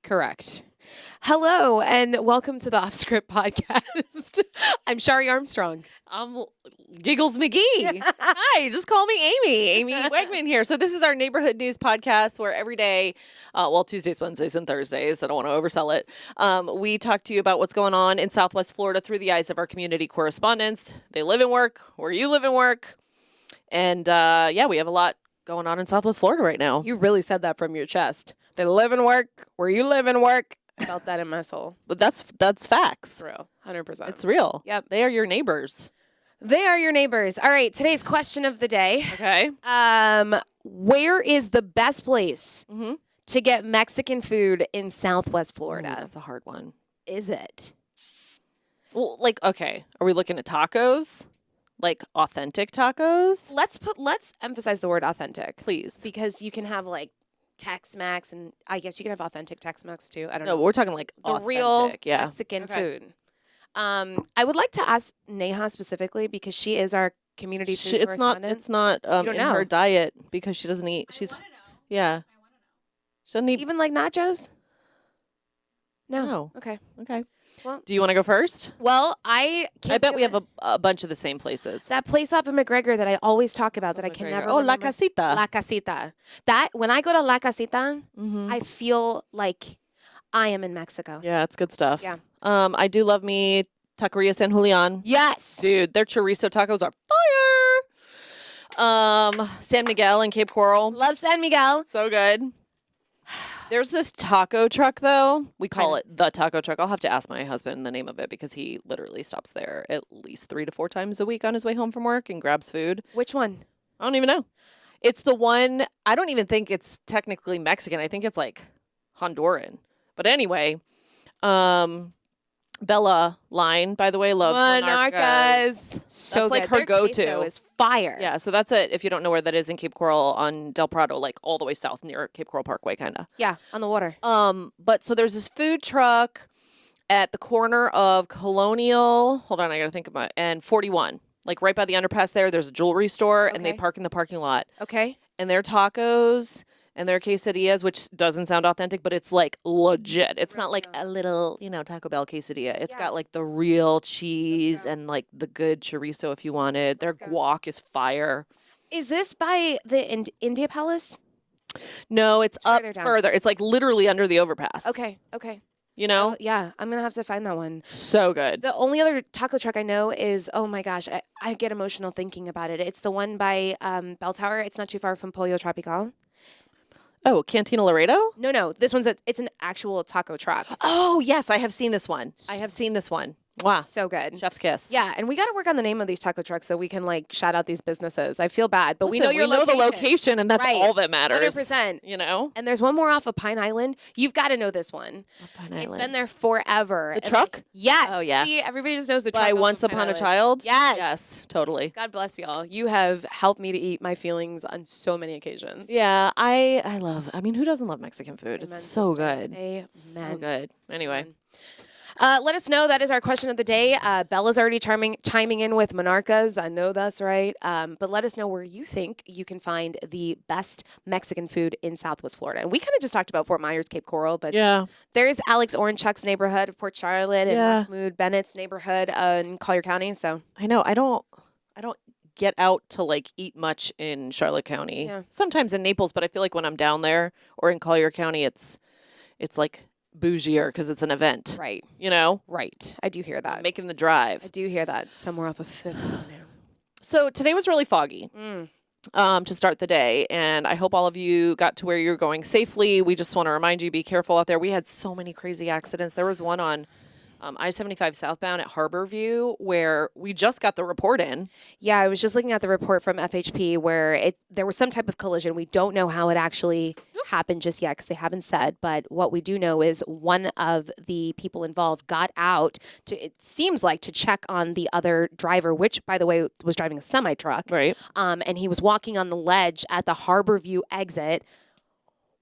Correct. Hello and welcome to the Off Script podcast. I'm Shari Armstrong. I'm Giggles McGee. Hi, just call me Amy. Amy Wegman here. So this is our neighborhood news podcast where every day, Tuesdays, Wednesdays, and Thursdays, I don't want to oversell it, we talk to you about what's going on in Southwest Florida through the eyes of our community correspondents. They live and work where you live and work. And we have a lot going on in Southwest Florida right now. You really said that from your chest. They live and work where you live and work. I felt that in my soul. But that's facts. It's real. 100%. It's real. Yep. They are your neighbors. They are your neighbors. All right. Today's question of the day. Okay. Where is the best place Mm-hmm. to get Mexican food in Southwest Florida? That's a hard one. Is it? Well, okay, are we looking at tacos? Like authentic tacos? Let's emphasize the word authentic, Please. because you can have like Tex-Mex, and I guess you can have authentic Tex-Mex too. I don't No, know. we're talking like The authentic, real yeah. Mexican Okay. food. I would like to ask Neha specifically because she is our community food correspondent. It's not don't in know. her diet because she doesn't eat. Yeah. She doesn't eat. Even like nachos? No. No. Okay. Okay. Well- Do you want to go first? Well, I bet we have a bunch of the same places. that place off of McGregor that I always talk about that I can never Oh, La remember. Casita. La Casita. That when I go to La Casita, Mhm. I feel like I am in Mexico. Yeah, it's good stuff. Yeah. I do love me Taqueria San Julian. Yes. Dude, their chorizo tacos are fire. San Miguel and Cape Coral. Love San Miguel. So good. There's this taco truck, though. We call it the taco truck. I'll have to ask my husband the name of it because he literally stops there at least 3 to 4 times a week on his way home from work and grabs food. Which one? I don't even know. It's the one, I don't even think it's technically Mexican. I think it's like Honduran. But anyway, Bella Line, by the way, loves Monarcas. So That's like good. her Their go-to. queso is fire. Yeah, so that's it. If you don't know where that is in Cape Coral on Del Prado, like all the way south near Cape Coral Parkway, kind of. Yeah, on the water. But so there's this food truck at the corner of Colonial. Hold on, I gotta think about it. And 41. Like right by the underpass there's a jewelry store and they Okay. park in the parking lot. Okay. And their tacos and their quesadillas, which doesn't sound authentic, but it's like legit. It's not like a little, Taco Bell quesadilla. It's Yeah. got like the real cheese and like the good chorizo if you wanted. Their go. guac is fire. Is this by the India Palace? No, it's up further down. further. It's like literally under the overpass. Okay. Okay. You know? Oh, yeah, I'm gonna have to find that one. So good. The only other taco truck I know is, oh my gosh, I get emotional thinking about it. It's the one by Bell Tower. It's not too far from Pollo Tropical. Oh, Cantina Laredo? No, this one's it's an actual taco truck. Oh, yes, I have seen this one. Wow. So good. Chef's kiss. Yeah, and we got to work on the name of these taco trucks so we can like shout out these businesses. I feel bad, but we Listen, know your the location, and that's Right. all that matters. 100%. You know? And there's one more off of Pine Island. You've got to know this one. It's been there forever. The And, truck? like, yes. Oh, yeah. See, everybody just knows the truck. By off of Once Pine Upon a Island. Child? Yes. Yes, totally. God bless y'all. You have helped me to eat my feelings on so many occasions. Yeah, I love, who doesn't love Mexican food? Amen, It's so sister. good. Amen. So good. Anyway. Amen. Let us know. That is our question of the day. Bella's already chiming in with Monarcas. I know that's right. But let us know where you think you can find the best Mexican food in Southwest Florida. And we kind of just talked about Fort Myers, Cape Coral, but Yeah. there's Alex Orenchuk's neighborhood of Port Charlotte and Yeah. Mahmoud Bennett's neighborhood in Collier County. So I know. I don't get out to like eat much in Charlotte County. Yeah. Sometimes in Naples, but I feel like when I'm down there or in Collier County, it's like bougier because it's an event. right, You know? right. I do hear that. Making the drive. I do hear that somewhere off of Fifth Avenue. So today was really foggy. Mm. To start the day. And I hope all of you got to where you're going safely. We just want to remind you, be careful out there. We had so many crazy accidents. There was one on I-75 southbound at Harborview where we just got the report in. Yeah, I was just looking at the report from FHP where there was some type of collision. We don't know how it actually happened just yet because they haven't said. But what we do know is one of the people involved got out it seems like, to check on the other driver, which, by the way, was driving a semi-truck. Right. And he was walking on the ledge at the Harborview exit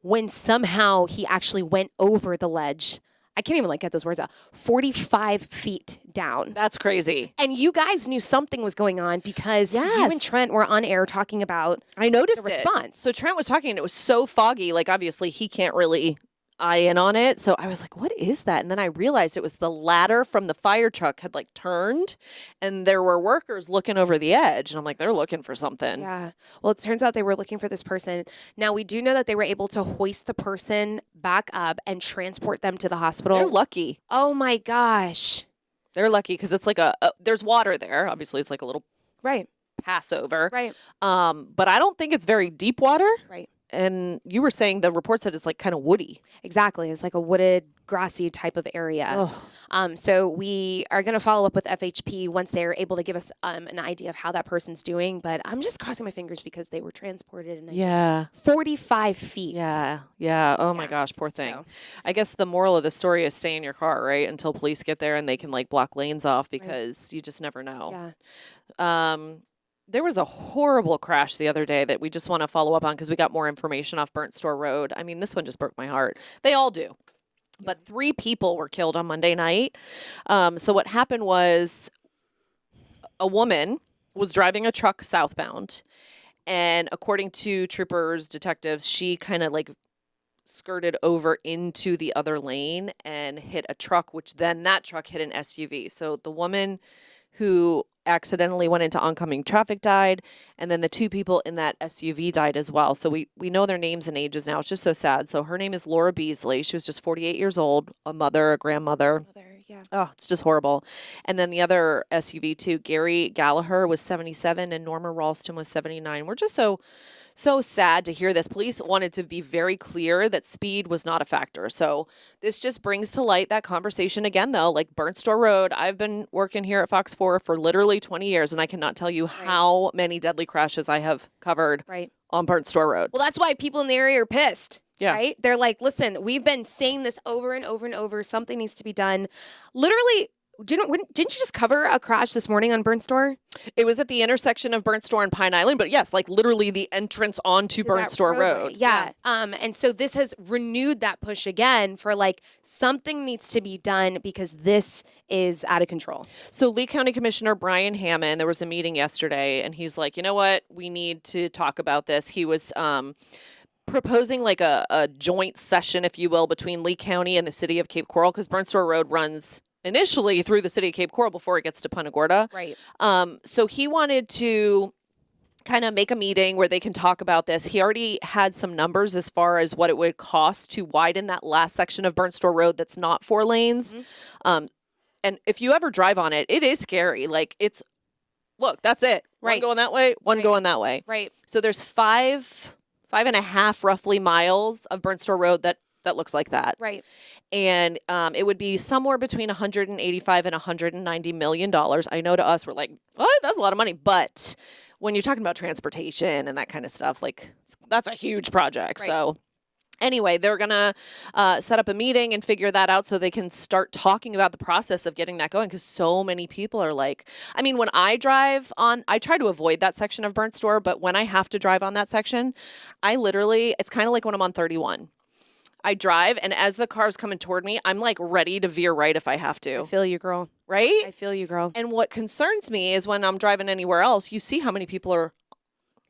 when somehow he actually went over the ledge. I can't even get those words out. 45 feet down. That's crazy. And you guys knew something was going on because you and Trent were on air talking about I noticed the response. So Trent was talking and it was so foggy. Like, obviously he can't really eye in on it. So I was like, what is that? And then I realized it was the ladder from the fire truck had like turned and there were workers looking over the edge. And I'm like, they're looking for something. Yeah. Well, it turns out they were looking for this person. Now, we do know that they were able to hoist the person back up and transport them to the hospital. They're lucky. Oh my gosh. They're lucky because it's like there's water there. Obviously, it's like a little Right. passover. Right. But I don't think it's very deep water. Right. And you were saying the report said it's like kind of woody. Exactly. It's like a wooded, grassy type of area. So we are going to follow up with FHP once they're able to give us an idea of how that person's doing. But I'm just crossing my fingers because they were transported in Yeah. 45 feet. Yeah. Yeah. Oh my Yeah. gosh, poor thing. So, I guess the moral of the story is stay in your car, right? Until police get there and they can like block lanes off because you just never know. yeah. There was a horrible crash the other day that we just want to follow up on because we got more information off Burnt Store Road. I mean, this one just broke my heart. They all do. But 3 people were killed on Monday night. So what happened was a woman was driving a truck southbound. And according to troopers, detectives, she kind of like skirted over into the other lane and hit a truck, which then that truck hit an SUV. So the woman who accidentally went into oncoming traffic died, and then the 2 people in that SUV died as well. So we know their names and ages now. It's just so sad. So her name is Laura Beasley. She was just 48 years old, a mother, a grandmother. Yeah. Oh, it's just horrible. And then the other SUV too, Gary Gallagher was 77 and Norma Ralston was 79. We're just so sad to hear this. Police wanted to be very clear that speed was not a factor. So this just brings to light that conversation again, though, like Burnt Store Road. I've been working here at Fox 4 for literally 20 years, and I cannot tell you how many deadly crashes I have covered on Burnt Store Road. Well, that's why people in the area are pissed. Yeah. Right? They're like, listen, we've been saying this over and over and over. Something needs to be done. Literally, didn't you just cover a crash this morning on Burnt Store? It was at the intersection of Burnt Store and Pine Island, but yes, like literally the entrance onto Burnt Store Road. Yeah. And so this has renewed that push again for like something needs to be done because this is out of control. So Lee County Commissioner Brian Hammond, there was a meeting yesterday, and he's like, you know what? We need to talk about this. He was proposing like a joint session, if you will, between Lee County and the city of Cape Coral, because Burnt Store Road runs initially through the city of Cape Coral before it gets to Punta Gorda. Right. So he wanted to kind of make a meeting where they can talk about this. He already had some numbers as far as what it would cost to widen that last section of Burnt Store Road that's not 4 lanes. Mm-hmm. And if you ever drive on it, it is scary. Like look, that's it. Right. One going that way, one going that way. Right. So there's 5.5 roughly miles of Burnt Store Road that looks like that. Right. And it would be somewhere between $185 and $190 million. I know to us, we're like, what? That's a lot of money. But when you're talking about transportation and that kind of stuff, like that's a huge project. Right. So anyway, they're going to set up a meeting and figure that out so they can start talking about the process of getting that going, because so many people are like, I mean, when I drive on, I try to avoid that section of Burnt Store, but when I have to drive on that section, I literally, it's kind of like when I'm on 31. I drive, and as the car's coming toward me, I'm like ready to veer right if I have I to. feel you, girl. Right? I feel you, girl. And what concerns me is when I'm driving anywhere else, you see how many people are.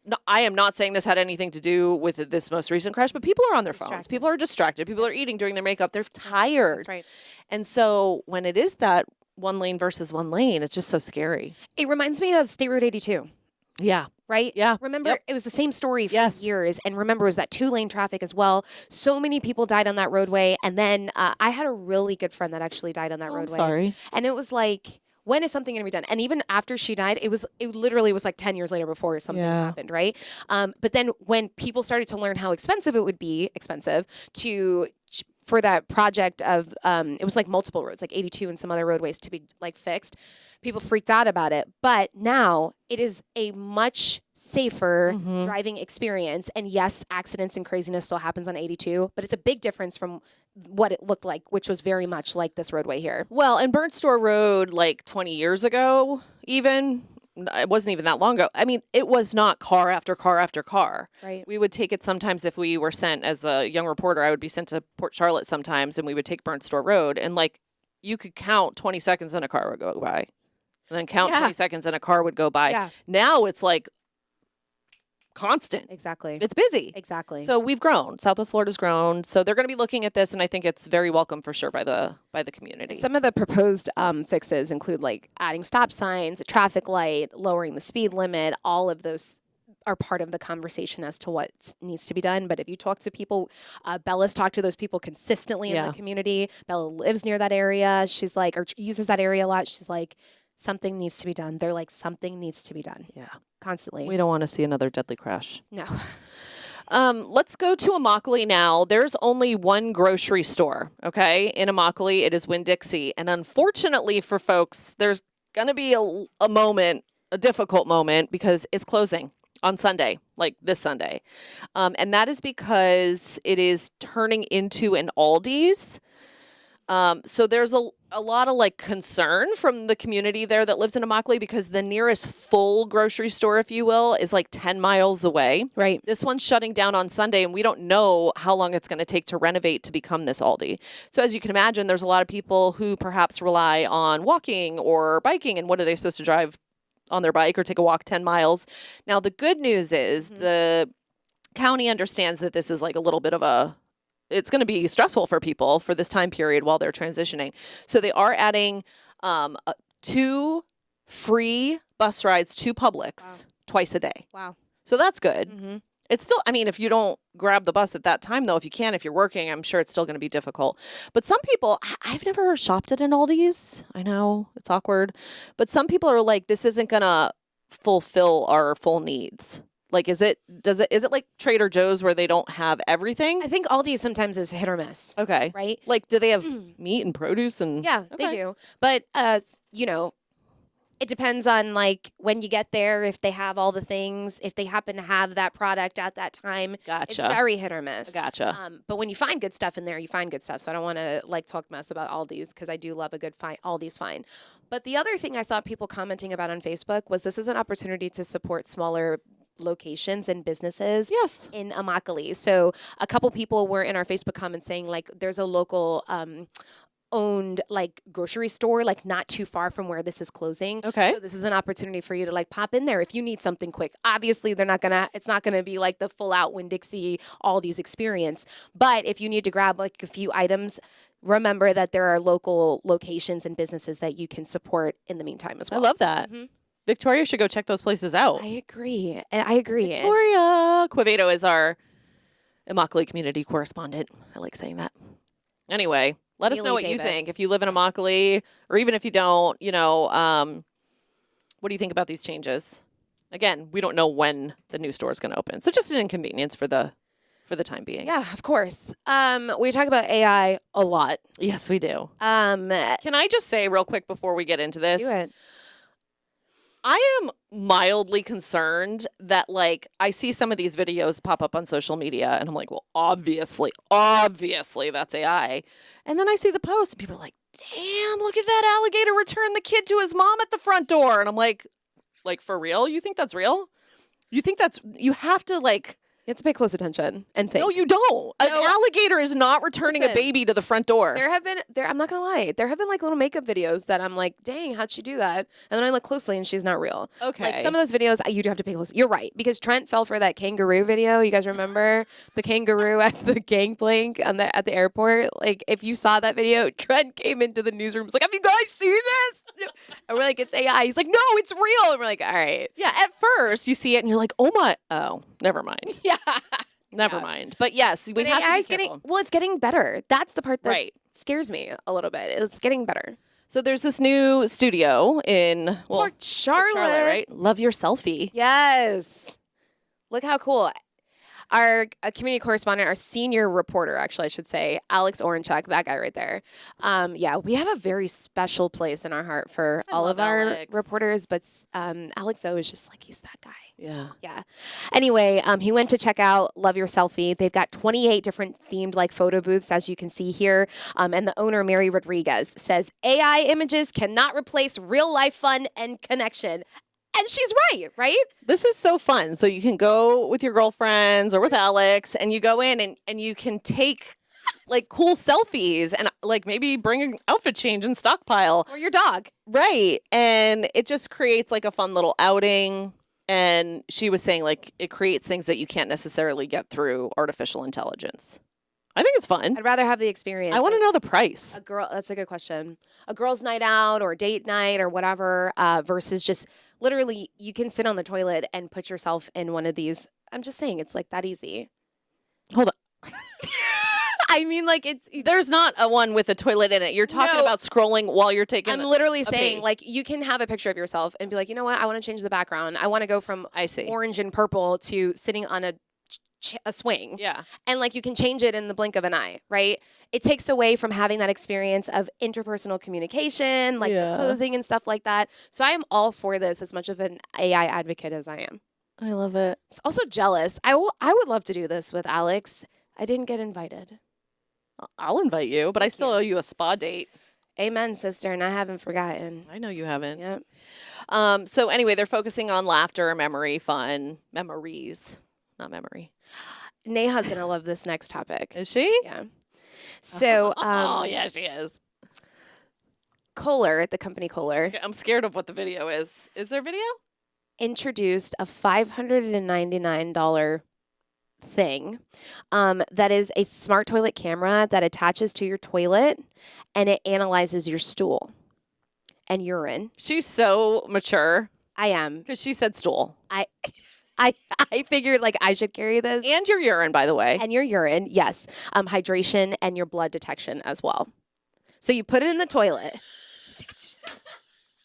No, I am not saying this had anything to do with this most recent crash, but people are on their phones. Distracted. People are distracted. People are eating during their makeup. They're tired. That's right. And so when it is that 1 lane versus 1 lane, it's just so scary. It reminds me of State Road 82. Yeah. Right? Yeah. Remember, Yep. it was the same story for Yes. years. And remember, it was that 2-lane traffic as well. So many people died on that roadway. And then I had a really good friend that actually died on that I'm roadway. sorry. And it was like, when is something going to be done? And even after she died, it literally was like 10 years later before something Yeah. happened, right? But then when people started to learn how expensive it would be, for that project of, it was like multiple roads, like 82 and some other roadways to be like fixed, people freaked out about it. But now it is a much safer Mhm. driving experience. And yes, accidents and craziness still happens on 82, but it's a big difference from what it looked like, which was very much like this roadway here. Well, and Burnt Store Road, like 20 years ago, even, it wasn't even that long ago. I mean, it was not car after car after car. Right. We would take it sometimes if we were sent as a young reporter. I would be sent to Port Charlotte sometimes, and we would take Burnt Store Road. And like, you could count 20 seconds and a car would go by. And then count Yeah. 20 seconds and a car would go by. Yeah. Now it's like constant. Exactly. It's busy. Exactly. So we've grown. Southwest Florida's grown. So they're going to be looking at this, and I think it's very welcome for sure by the community. Some of the proposed fixes include like adding stop signs, a traffic light, lowering the speed limit. All of those are part of the conversation as to what needs to be done. But if you talk to people, Bella's talked to those people consistently in the community. Bella lives near that area. She's like, or uses that area a lot. She's like, something needs to be done. They're like, something needs to be done. Yeah. Constantly. We don't want to see another deadly crash. No. Let's go to Immokalee now. There's only one grocery store, okay? In Immokalee, it is Winn-Dixie. And unfortunately for folks, there's going to be a moment, a difficult moment, because it's closing on Sunday, like this Sunday. And that is because it is turning into an Aldi's. So there's a lot of like concern from the community there that lives in Immokalee, because the nearest full grocery store, if you will, is like 10 miles away. Right. This one's shutting down on Sunday, and we don't know how long it's going to take to renovate to become this Aldi. So as you can imagine, there's a lot of people who perhaps rely on walking or biking, and what are they supposed to drive on their bike or take a walk 10 miles? Now, the good news is the county understands that this is like a little bit of it's going to be stressful for people for this time period while they're transitioning. So they are adding 2 free bus rides to Publix twice a day. Wow. So that's good. Mm-hmm. It's still, I mean, if you don't grab the bus at that time, though, if you can, if you're working, I'm sure it's still going to be difficult. But some people, I've never shopped at an Aldi's. I know it's awkward. But some people are like, this isn't going to fulfill our full needs. Like, is it like Trader Joe's where they don't have everything? I think Aldi sometimes is hit or miss. Okay. Right? Like, do they have meat and produce and? Yeah, they Okay. do. But you know, it depends on like when you get there, if they have all the things, if they happen to have that product at that time. It's Gotcha. very hit or miss. Gotcha. But when you find good stuff in there, you find good stuff. So I don't want to like talk mess about Aldi's, because I do love a good Aldi's fine. But the other thing I saw people commenting about on Facebook was this is an opportunity to support smaller locations and businesses Yes. in Immokalee. So a couple people were in our Facebook comments saying like there's a local owned like grocery store like not too far from where this is closing. Okay. So this is an opportunity for you to like pop in there if you need something quick. Obviously it's not gonna be like the full out Winn-Dixie Aldi's experience. But if you need to grab like a few items, remember that there are local locations and businesses that you can support in the meantime as I well. love that. Mhm. Victoria should go check those places out. I agree. Victoria Quevedo is our Immokalee community correspondent. I like saying that. Anyway, let us know Neely what you Davis. think. If you live in Immokalee, or even if you don't, what do you think about these changes? Again, we don't know when the new store is going to open. So just an inconvenience for the time being. Yeah, of course. We talk about AI a lot. Yes, we do. Do Can I just say real quick before we get into this? it. I am mildly concerned that, like, I see some of these videos pop up on social media, and I'm like, well, obviously, that's AI. And then I see the post, and people are like, damn, look at that alligator return the kid to his mom at the front door. And I'm like, for real? You think that's real? You have to, like, You have to pay close attention and think. no, you don't. An No. alligator is not returning a Listen, baby to the front door. I'm not gonna lie, there have been like little makeup videos that I'm like, dang, how'd she do that? And then I look closely and she's not real. Okay. Like some of those videos, you do have to pay close. You're right, because Trent fell for that kangaroo video. You guys remember the kangaroo at the gangplank at the airport? Like if you saw that video, Trent came into the newsroom, was like, have you guys seen this? And we're like, it's AI. He's like, no, it's real. And we're like, all right. Yeah, at first you see it and you're like, oh, never mind. Yeah. Never mind. But yes, we But have AI is to be careful. it's getting better. That's the part that Right. scares me a little bit. It's getting better. So there's this new studio in Port Charlotte. right? Love your selfie. Yes. Look how cool. Our community correspondent, our senior reporter, actually, I should say, Alex Orenchuk, that guy right there. Yeah, we have a very special place in our heart for I all love of our Alex. reporters, but Alex O is just like, he's that guy. Yeah. Yeah. Anyway, he went to check out Love Your Selfie. They've got 28 different themed like photo booths, as you can see here. And the owner, Mary Rodriguez, says AI images cannot replace real life fun and connection. And she's right? This is so fun. So you can go with your girlfriends or with Alex and you go in and you can take like cool selfies and like maybe bring an outfit change and stockpile. Or your dog. Right. And it just creates like a fun little outing. And she was saying, like, it creates things that you can't necessarily get through artificial intelligence. I think it's fun. I'd rather have the experience. I want to of know the price. a girl. That's a good question. A girl's night out or date night or whatever, versus just literally you can sit on the toilet and put yourself in one of these. I'm just saying, it's like that easy. Hold on. I mean, like it's. There's not a one with a toilet in it. You're talking No. about scrolling while you're taking. I'm literally a saying, pee. like, you can have a picture of yourself and be like, you know what? I want to change the background. I want to go from I see. orange and purple to sitting on a swing. Yeah. And like you can change it in the blink of an eye, right? It takes away from having that experience of interpersonal communication, like Yeah. the posing and stuff like that. So I am all for this as much of an AI advocate as I am. I love it. I'm also jealous. I would love to do this with Alex. I didn't get invited. I'll invite you, but I Thank still you. owe you a spa date. Amen, sister, and I haven't forgotten. I know you haven't. Yep. So anyway, they're focusing on laughter, memory, fun, memories, not memory. Neha's gonna love this next topic. Is she? Yeah. So, oh yeah, she is. Kohler, the company Kohler, Okay, I'm scared of what the video is. Is there video? introduced a $599 thing that is a smart toilet camera that attaches to your toilet and it analyzes your stool and urine. She's so mature I am. because she said stool I figured like I should carry this. and your urine, by the way. And your urine, yes. Hydration and your blood detection as well. So you put it in the toilet.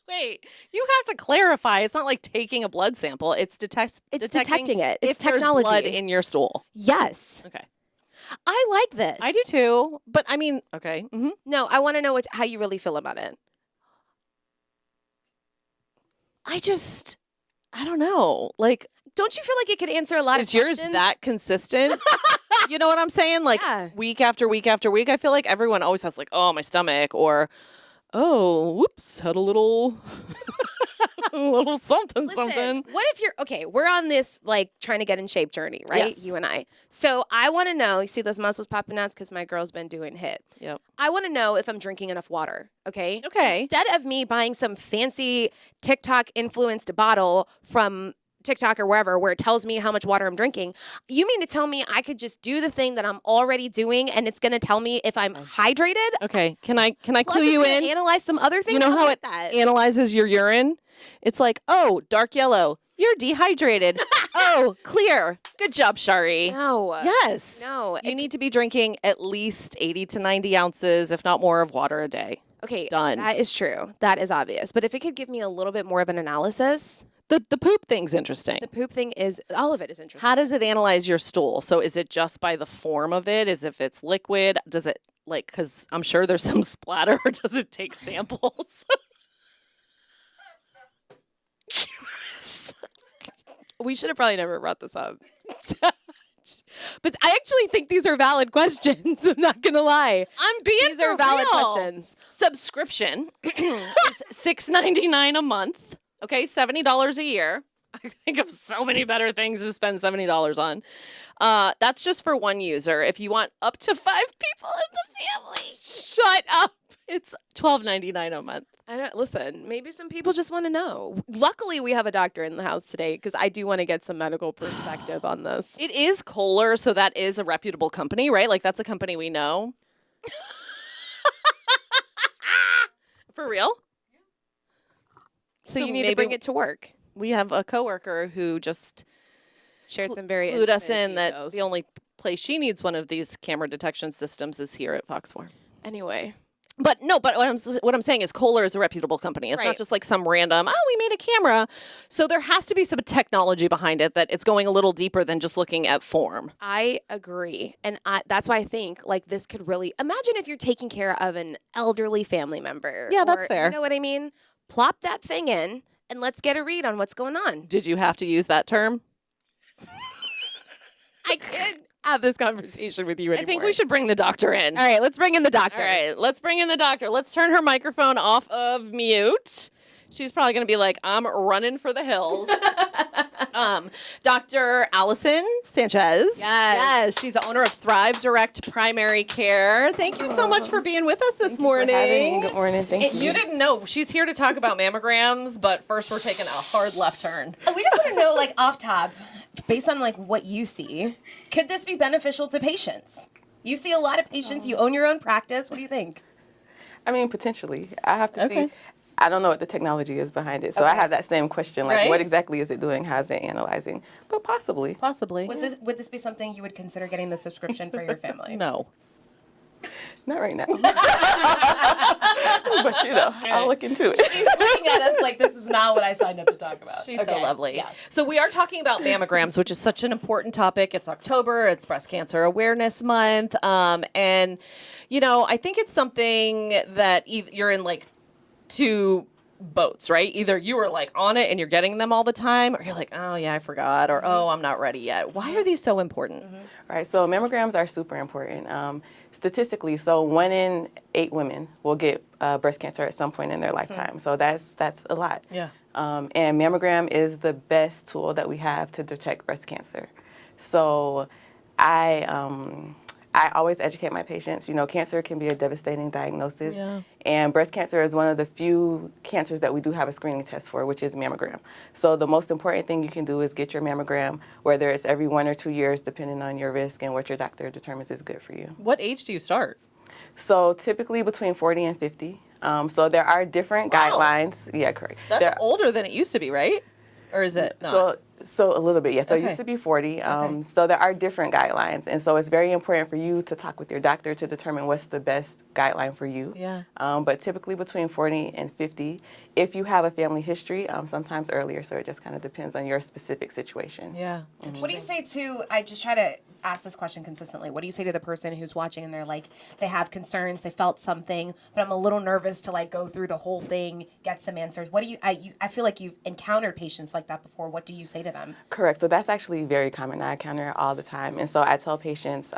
Wait, you have to clarify. It's not like taking a blood sample. It's It's detecting detecting it. It's if there's technology. blood in your stool. Yes. Okay. I like this. I do too. But I mean, okay. No, I want to know how you really feel about it. I don't know. Like, Don't you feel like it could answer a lot is of yours questions? that consistent? You know what I'm saying? Like, Yeah. week after week after week, I feel like everyone always has like, oh, my stomach, or oh, whoops, had a little, a little something, Listen, something. what if you're okay? We're on this like trying to get in shape journey, right? Yes. You and I. So I want to know. You see those muscles popping out because my girl's been doing HIIT. Yep. I want to know if I'm drinking enough water. Okay. Okay. Instead of me buying some fancy TikTok influenced bottle from TikTok or wherever where it tells me how much water I'm drinking, you mean to tell me I could just do the thing that I'm already doing and it's going to tell me if I'm hydrated? Okay. Can I Plus clue it's you gonna in? Analyze some other things. You know How how about it that? analyzes your urine? It's like, oh, dark yellow. You're dehydrated. Oh, clear. Good job, Shari. No. Yes. No. You need to be drinking at least 80 to 90 ounces, if not more, of water a day. Okay. Done. That is true. That is obvious. But if it could give me a little bit more of an analysis, The poop thing's interesting. the poop thing is all of it is interesting. How does it analyze your stool? So is it just by the form of it? Is if it's liquid? Does it like, because I'm sure there's some splatter. Does it take samples? We should have probably never brought this up. But I actually think these are valid questions. I'm not gonna lie. I'm being These are valid questions. Subscription is $6.99 a month. Okay, $70 a year. I think of so many better things to spend $70 on. That's just for one user. If you want up to 5 people in the family, shut up. It's $12.99 a month. I don't listen. Maybe some people just want to know. Luckily, we have a doctor in the house today because I do want to get some medical perspective on this. It is Kohler, so that is a reputable company, right? Like that's a company we know. For real? So So you need maybe to bring it to work. We have a coworker who just Shared some very clued us intimate in that details. the only place she needs one of these camera detection systems is here at Fox 4. Anyway, But no, but what I'm saying is Kohler is a reputable company. It's Right. not just like some random, oh, we made a camera. So there has to be some technology behind it that it's going a little deeper than just looking at form. I agree. And that's why I think like this could really imagine if you're taking care of an elderly family member. Yeah, that's or- fair. You know what I mean? Plop that thing in and let's get a read on what's going on. Did you have to use that term? I can't have this conversation with you I anymore. think we should bring the doctor in. All right, let's bring in the doctor. All right, let's bring in the doctor. Let's turn her microphone off of mute. She's probably going to be like, I'm running for the hills. Dr. Allison Sanchez. Yes. She's the owner of Thrive Direct Primary Care. Thank you so much for being with us this morning. For having me. Good morning. Thank you. You didn't know. She's here to talk about mammograms, but first we're taking a hard left turn. We just want to know, like, off top, based on, like, what you see, could this be beneficial to patients? You see a lot of patients. You own your own practice. What do you think? I mean, potentially. I have to see. I don't know what the technology is behind it. So I have that same question, like, what exactly is it doing? How's it analyzing? But possibly. Possibly. Would this be something you would consider getting the subscription for your family? No. Not right now. But, I'll look into it. She's looking at us like this is not what I signed up to talk about. She's so lovely. Yeah. So we are talking about mammograms, which is such an important topic. It's October. It's Breast Cancer Awareness Month. And, you know, I think it's something that you're in, like, two boats, right? Either you are, like, on it and you're getting them all the time, or you're like, oh, yeah, I forgot, or, oh, I'm not ready yet. Why are these so important? Right. So mammograms are super important. Statistically, so 1 in 8 women will get breast cancer at some point in their lifetime. So that's a lot. Yeah. And mammogram is the best tool that we have to detect breast cancer. So I always educate my patients. You know, cancer can be a devastating diagnosis. Yeah. And breast cancer is one of the few cancers that we do have a screening test for, which is mammogram. So the most important thing you can do is get your mammogram, whether it's every 1 or 2 years, depending on your risk and what your doctor determines is good for you. What age do you start? So typically between 40 and 50. So there are different guidelines. Yeah, correct. That's older than it used to be, right? Or is it not? So a little bit, yeah. So it Okay. used to be 40. So there are different guidelines. And so it's very important for you to talk with your doctor to determine what's the best guideline for you. Yeah. But typically between 40 and 50. If you have a family history, sometimes earlier. So it just kind of depends on your specific situation. Yeah. What do you say to, I just try to ask this question consistently. What do you say to the person who's watching and they're like, they have concerns, they felt something, but I'm a little nervous to, like, go through the whole thing, get some answers. What do you, I feel like you've encountered patients like that before. What do you say to them? Correct. So that's actually very common. I encounter it all the time. And so I tell patients,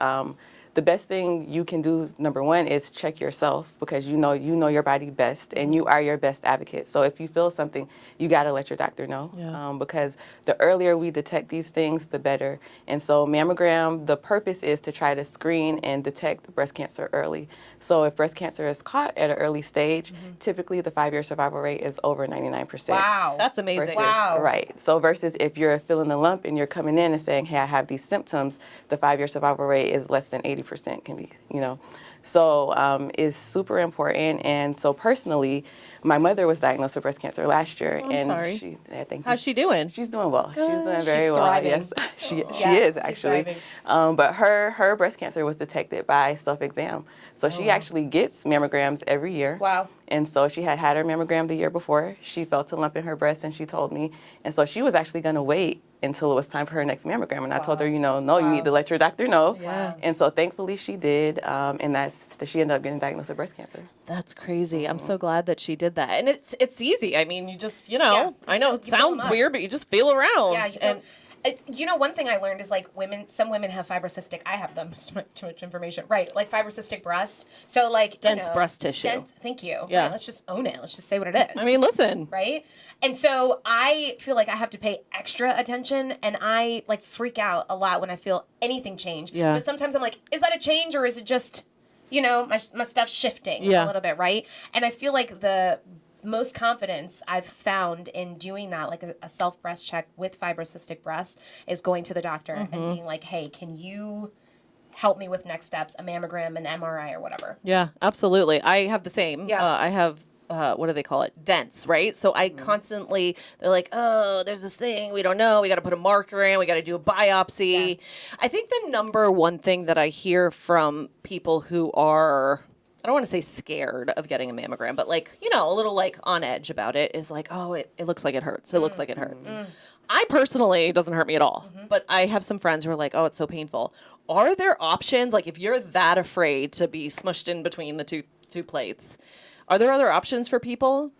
the best thing you can do, number one, is check yourself, because you know your body best and you are your best advocate. So if you feel something, you got to let your doctor know, because the earlier we detect these things, the better. And so mammogram, the purpose is to try to screen and detect breast cancer early. So if breast cancer is caught at an early stage, typically the 5-year survival rate is over 99%. Wow. That's amazing. Versus, Wow. Right. So versus if you're feeling the lump and you're coming in and saying, hey, I have these symptoms, the 5-year survival rate is less than 80% can be, you know. So it's super important. And so personally, my mother was diagnosed with breast cancer last year. I'm and sorry. Thank How's she doing? She's doing well. She's doing very She's well. thriving. Yes, she Yeah, is she's actually. thriving. But her breast cancer was detected by self-exam. So she actually gets mammograms every year. Wow. And so she had her mammogram the year before. She felt a lump in her breast and she told me. And so she was actually going to wait until it was time for her next mammogram. And I told her, you need to let your doctor know. Yeah. And so thankfully she did. And she ended up getting diagnosed with breast cancer. That's crazy. I'm so glad that she did that. And it's easy. I mean, you just, Yeah, I know it you feel sounds them up. weird, but you just feel around. Yeah, one thing I learned is, like, some women have fibrocystic. I have them. Too much information, right? Like fibrocystic breast. So, like, Dense breast tissue. Thank you. Yeah. Right, let's just own it. Let's just say what it is. I mean, listen. right? And so I feel like I have to pay extra attention, and I, like, freak out a lot when I feel anything change. Yeah. But sometimes I'm like, is that a change, or is it just, my stuff shifting Yeah. a little bit, right? And I feel like the most confidence I've found in doing that, like a self breast check with fibrocystic breast, is going to the doctor and being like, hey, can you help me with next steps, a mammogram, an MRI, or whatever? Yeah, absolutely. I have the same. Yeah. I have, what do they call it? Dense, right? So I constantly, they're like, oh, there's this thing. We don't know. We got to put a marker in. We got to do a biopsy. Yeah. I think the number one thing that I hear from people who are, I don't want to say scared of getting a mammogram, but, like, a little, like, on edge about it is like, oh, it looks like it hurts. It looks like it hurts. I personally, it doesn't hurt me at all, but I have some friends who are like, oh, it's so painful. Are there options? Like, if you're that afraid to be smushed in between the two plates, are there other options for people?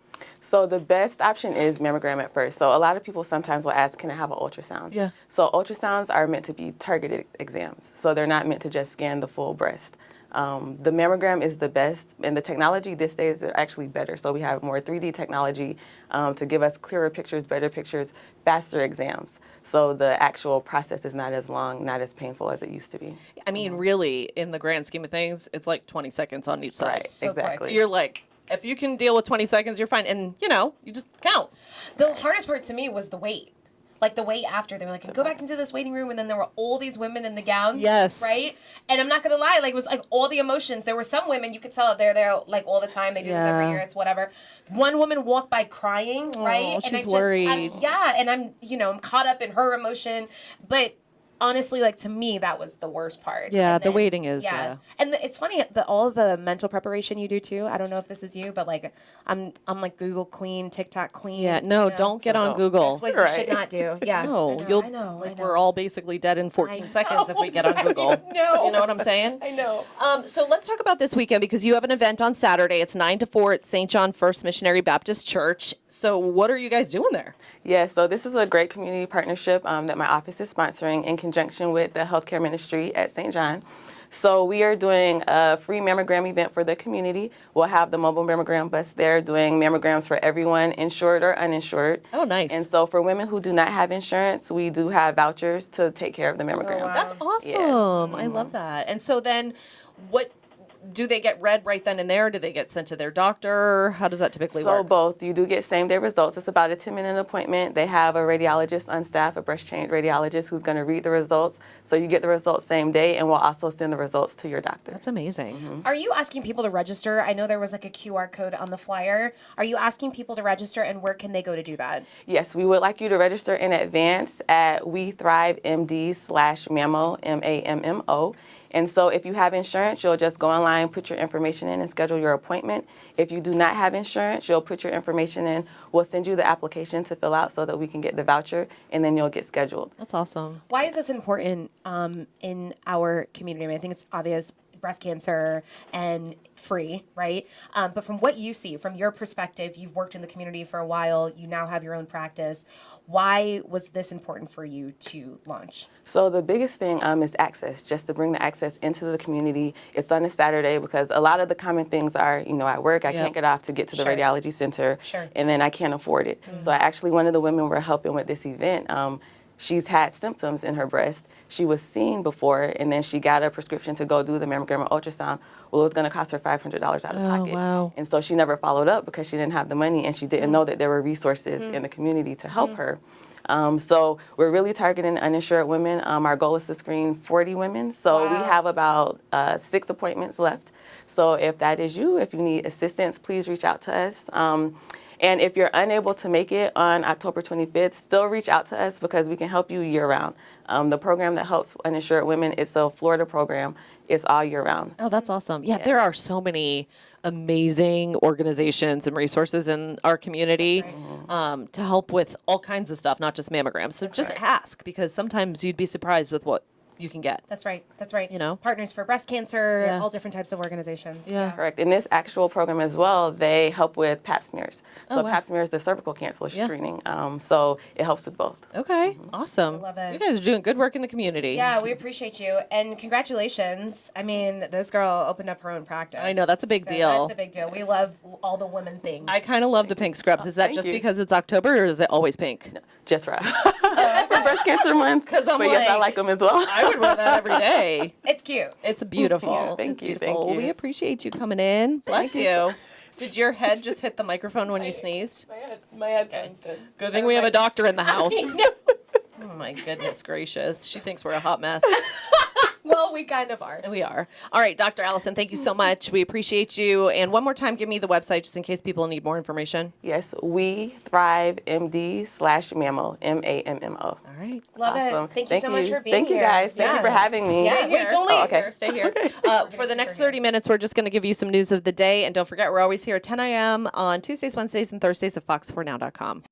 So the best option is mammogram at first. So a lot of people sometimes will ask, can I have an ultrasound? Yeah. So ultrasounds are meant to be targeted exams. So they're not meant to just scan the full breast. The mammogram is the best, and the technology these days are actually better. So we have more 3D technology to give us clearer pictures, better pictures, faster exams. So the actual process is not as long, not as painful as it used to be. I mean, really, in the grand scheme of things, it's like 20 seconds on each side. Right, So quick. exactly. You're like, if you can deal with 20 seconds, you're fine. And, you know, you just count. The hardest part to me was the wait. Like the wait after. They were like, go back into this waiting room, and then there were all these women in the gowns. Yes. Right? And I'm not gonna lie, like it was like all the emotions. There were some women, you could tell they're there like all the time. They do this every Yeah. year, it's whatever. One woman walked by crying, right? she's I just worried. yeah, and I'm caught up in her emotion. But honestly, like to me, that was the worst part. Yeah, And the waiting is, yeah. And it's funny, all of the mental preparation you do too. I don't know if this is you, but like I'm like Google Queen, TikTok Queen. Yeah, no, you know? don't get on Don't. Google. That's what Right. you should not do. Yeah. No, I know, you'll I know. like we're all basically dead in 14 seconds if we get on Google. know. You know what I'm saying? I know. So let's talk about this weekend because you have an event on Saturday. It's 9 to 4 at St. John First Missionary Baptist Church. So what are you guys doing there? Yeah, so this is a great community partnership that my office is sponsoring in conjunction with the healthcare ministry at St. John. So we are doing a free mammogram event for the community. We'll have the mobile mammogram bus there doing mammograms for everyone, insured or uninsured. Oh, nice. And so for women who do not have insurance, we do have vouchers to take care of the mammograms. wow. That's awesome. I love that. And so then what do they get read right then and there? Do they get sent to their doctor? How does that typically So work? both. You do get same-day results. It's about a 10-minute appointment. They have a radiologist on staff, a breast-trained radiologist who's going to read the results. So you get the results same day, and we'll also send the results to your doctor. That's amazing. Are you asking people to register? I know there was like a QR code on the flyer. Are you asking people to register, and where can they go to do that? Yes, we would like you to register in advance at WeThriveMD/Mammo, MAMMO. And so if you have insurance, you'll just go online, put your information in, and schedule your appointment. If you do not have insurance, you'll put your information in. We'll send you the application to fill out so that we can get the voucher, and then you'll get scheduled. That's awesome. Why is this important in our community? I mean, I think it's obvious, breast cancer and free, right? But from what you see, from your perspective, you've worked in the community for a while, you now have your own practice. Why was this important for you to launch? So the biggest thing is access, just to bring the access into the community. It's on a Saturday because a lot of the common things are, at work, I can't get off to get to the Sure. radiology center, Sure. and then I can't afford it. So actually one of the women we're helping with this event, she's had symptoms in her breast. She was seen before, and then she got a prescription to go do the mammogram or ultrasound. Well, it was going to cost her $500 out of pocket. wow. And so she never followed up because she didn't have the money, and she didn't know that there were resources in the community to help her. So we're really targeting uninsured women. Our goal is to screen 40 women. So we Wow. have about 6 appointments left. So if that is you, if you need assistance, please reach out to us. And if you're unable to make it on October 25th, still reach out to us because we can help you year round. The program that helps uninsured women, it's a Florida program. It's all year round. Oh, that's awesome. Yeah, there are so many amazing organizations and resources in our community to help with all kinds of stuff, not just mammograms. So just ask because sometimes you'd be surprised with what you can get. That's right. That's right. You know? Partners for Breast Cancer, Yeah. all different types of organizations. Yeah. Correct. In this actual program as well, they help with pap smears. So wow. pap smears is the cervical cancer Yeah. screening. So it helps with both. Okay, awesome. I love it. You guys are doing good work in the community. Yeah, we appreciate you, and congratulations. I mean, this girl opened up her own practice. I know, that's a big So deal. That's a big deal. We love all the women things. I kind of love the pink scrubs. Is that thank just you. because it's October or is it always pink? Just right. For breast cancer month. 'Cause I'm but yes, I like, like them as well. I would wear that every day. It's cute. It's beautiful. Yeah, thank It's you, thank beautiful. Well, you. we appreciate you coming in. Bless you. Did your head just hit the microphone when you sneezed? My headphones did. Good thing we have a doctor in the house. Oh my goodness gracious. She thinks we're a hot mess. Well, we kind of are. We are. All right, Dr. Allison, thank you so much. We appreciate you. And one more time, give me the website just in case people need more information. Yes, WeThriveMD/Mammo, MAMMO. All right. Love Awesome. it. Thank you so much for being Thank here. you guys. Thank you for having me. Yeah. Stay Wait, here. don't leave. Oh, okay. Stay here. For the next 30 minutes, we're just going to give you some news of the day. And don't forget, we're always here at 10 a.m. on Tuesdays, Wednesdays, and Thursdays at fox4now.com.